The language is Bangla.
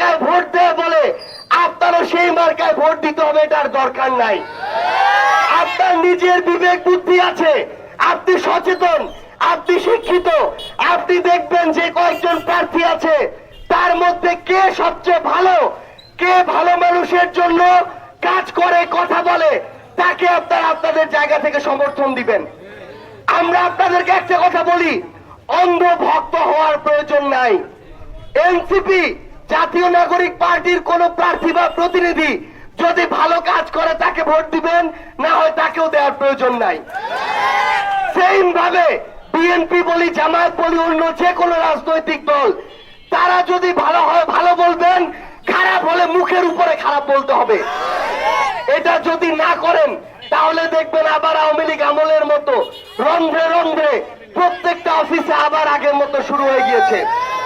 মার্কায় ভোট দেয় বলে আপনারও সেই মার্কায় ভোট দিতে হবে, এটার দরকার নাই। আপনার নিজের বিবেক বুদ্ধি আছে, আপনি সচেতন, আপনি শিক্ষিত, আপনি দেখবেন যে কয়েকজন প্রার্থী আছে তার মধ্যে কে সবচেয়ে ভালো, কে ভালো মানুষের জন্য কাজ করে, কথা বলে, তাকে আপনারা আপনাদের জায়গা থেকে সমর্থন দিবেন। আমরা আপনাদেরকে একটা কথা বলি, অন্ধ ভক্ত হওয়ার প্রয়োজন নাই। এনসিপি জাতীয় নাগরিক পার্টির কোন প্রার্থী বা প্রতিনিধি যদি ভালো কাজ করে তাকে ভোট দিবেন, না হয় তাকেও দেওয়ার প্রয়োজন নাই। সেম ভাবে বিএনপি বলি, জামায়াত বলি, অন্য যে কোনো রাজনৈতিক দল, তারা যদি ভালো হয় ভালো বলবেন, খারাপ হলে মুখের উপরে খারাপ বলতে হবে। এটা যদি না করেন তাহলে দেখবেন আবার আওয়ামী লীগ আমলের মতো রন্ধ্রে রন্ধ্রে প্রত্যেকটা অফিসে আবার আগের মতো শুরু হয়ে গিয়েছে।